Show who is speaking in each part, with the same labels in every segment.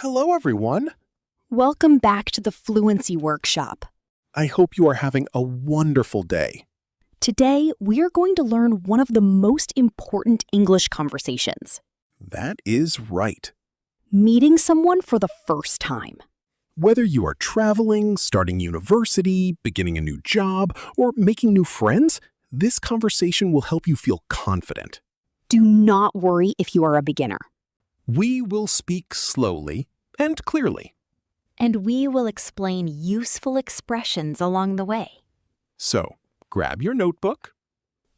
Speaker 1: Hello, everyone.
Speaker 2: Welcome back to the Fluency Workshop.
Speaker 1: I hope you are having a wonderful day.
Speaker 2: Today, we are going to learn one of the most important English conversations.
Speaker 1: That is right.
Speaker 2: Meeting someone for the first time.
Speaker 1: Whether you are traveling, starting university, beginning a new job, or making new friends, this conversation will help you feel confident.
Speaker 2: Do not worry if you are a beginner.
Speaker 1: We will speak slowly and clearly.
Speaker 2: And we will explain useful expressions along the way.
Speaker 1: So, grab your notebook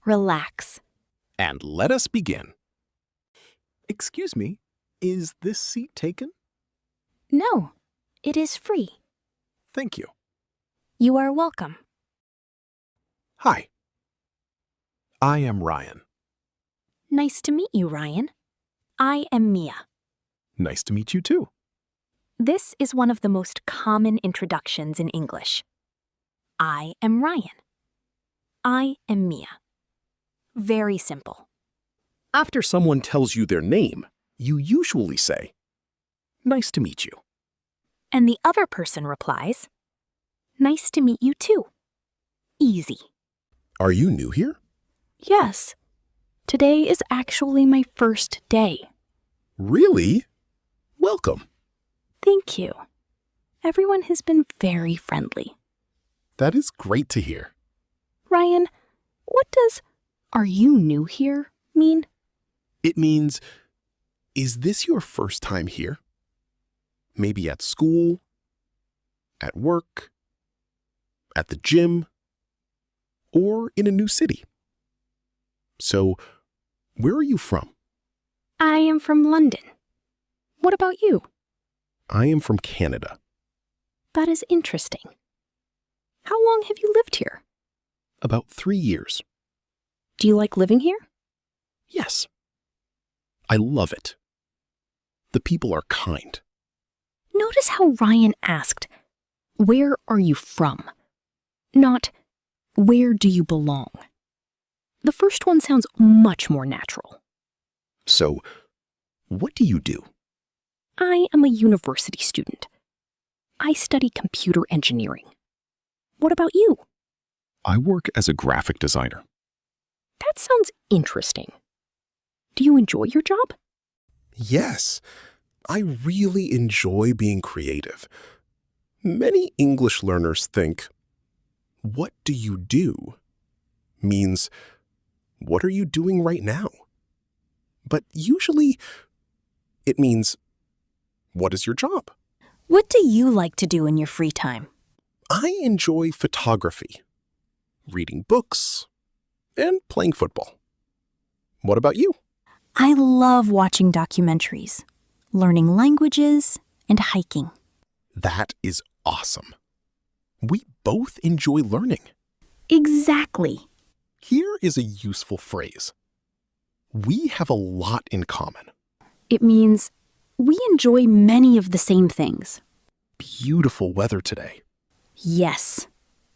Speaker 2: Relax.
Speaker 1: and let us begin. Excuse me, is this seat taken?
Speaker 2: No, it is free.
Speaker 1: Thank you.
Speaker 2: You are welcome.
Speaker 1: Hi. I am Ryan.
Speaker 2: Nice to meet you, Ryan. I am Mia.
Speaker 1: Nice to meet you too.
Speaker 2: This is one of the most common introductions in English. I am Ryan. I am Mia. Very simple.
Speaker 1: After someone tells you their name, you usually say, "Nice to meet you."
Speaker 2: And the other person replies, "Nice to meet you too." Easy.
Speaker 1: Are you new here?
Speaker 2: Yes. Today is actually my first day.
Speaker 1: Really? Welcome.
Speaker 2: Thank you. Everyone has been very friendly.
Speaker 1: That is great to hear.
Speaker 2: Ryan, what does "are you new here" mean?
Speaker 1: It means, is this your first time here? Maybe at school, at work, at the gym, or in a new city. So, where are you from?
Speaker 2: I am from London. What about you?
Speaker 1: I am from Canada.
Speaker 2: That is interesting. How long have you lived here?
Speaker 1: About 3 years.
Speaker 2: Do you like living here?
Speaker 1: Yes. I love it. The people are kind.
Speaker 2: Notice how Ryan asked, "Where are you from?" Not, "Where do you belong?" The first one sounds much more natural.
Speaker 1: So, what do you do?
Speaker 2: I am a university student. I study computer engineering. What about you?
Speaker 1: I work as a graphic designer.
Speaker 2: That sounds interesting. Do you enjoy your job?
Speaker 1: Yes, I really enjoy being creative. Many English learners think, "What do you do?" means, "What are you doing right now?" But usually, it means, "What is your job?"
Speaker 2: What do you like to do in your free time?
Speaker 1: I enjoy photography, reading books, and playing football. What about you?
Speaker 2: I love watching documentaries, learning languages, and hiking.
Speaker 1: That is awesome. We both enjoy learning.
Speaker 2: Exactly.
Speaker 1: Here is a useful phrase. We have a lot in common.
Speaker 2: It means we enjoy many of the same things.
Speaker 1: Beautiful weather today.
Speaker 2: Yes,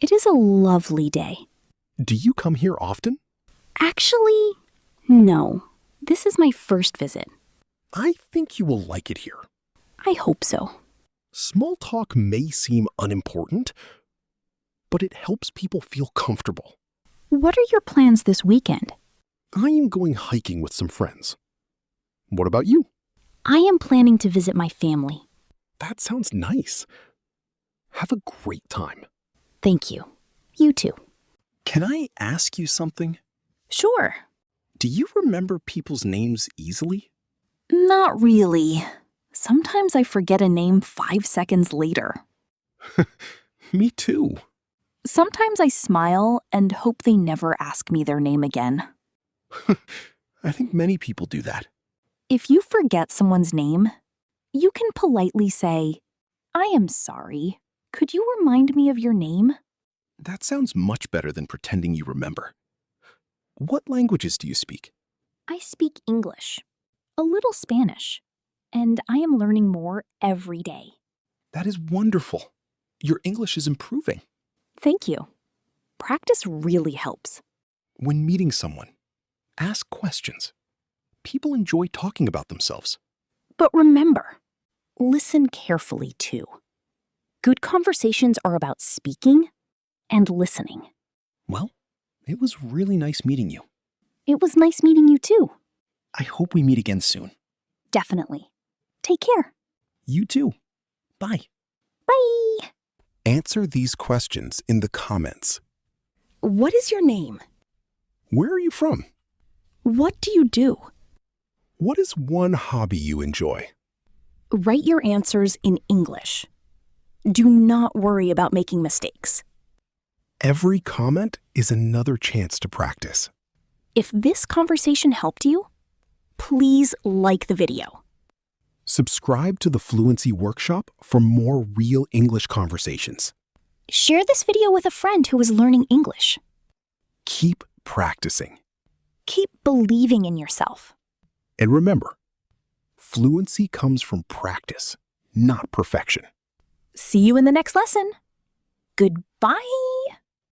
Speaker 2: it is a lovely day.
Speaker 1: Do you come here often?
Speaker 2: Actually, no. This is my first visit.
Speaker 1: I think you will like it here.
Speaker 2: I hope so.
Speaker 1: Small talk may seem unimportant, but it helps people feel comfortable.
Speaker 2: What are your plans this weekend?
Speaker 1: I am going hiking with some friends. What about you?
Speaker 2: I am planning to visit my family.
Speaker 1: That sounds nice. Have a great time.
Speaker 2: Thank you. You too.
Speaker 1: Can I ask you something?
Speaker 2: Sure.
Speaker 1: Do you remember people's names easily?
Speaker 2: Not really. Sometimes I forget a name 5 seconds later.
Speaker 1: Me too.
Speaker 2: Sometimes I smile and hope they never ask me their name again.
Speaker 1: I think many people do that.
Speaker 2: If you forget someone's name, you can politely say, "I am sorry. Could you remind me of your name?"
Speaker 1: That sounds much better than pretending you remember. What languages do you speak?
Speaker 2: I speak English, a little Spanish, and I am learning more every day.
Speaker 1: That is wonderful. Your English is improving.
Speaker 2: Thank you. Practice really helps.
Speaker 1: When meeting someone, ask questions. People enjoy talking about themselves.
Speaker 2: But remember, Listen carefully, too. Good conversations are about speaking and listening.
Speaker 3: Well, it was really nice meeting you.
Speaker 2: It was nice meeting you, too.
Speaker 3: I hope we meet again soon.
Speaker 2: Definitely. Take care.
Speaker 3: You too. Bye.
Speaker 2: Bye.
Speaker 1: Answer these questions in the comments.
Speaker 2: What is your name?
Speaker 1: Where are you from?
Speaker 2: What do you do?
Speaker 1: What is one hobby you enjoy?
Speaker 2: Write your answers in English. Do not worry about making mistakes.
Speaker 1: Every comment is another chance to practice.
Speaker 2: If this conversation helped you, please like the video.
Speaker 1: Subscribe to the Fluency Workshop for more real English conversations.
Speaker 2: Share this video with a friend who is learning English.
Speaker 1: Keep practicing.
Speaker 2: Keep believing in yourself.
Speaker 1: And remember, fluency comes from practice, not perfection.
Speaker 2: See you in the next lesson. Goodbye.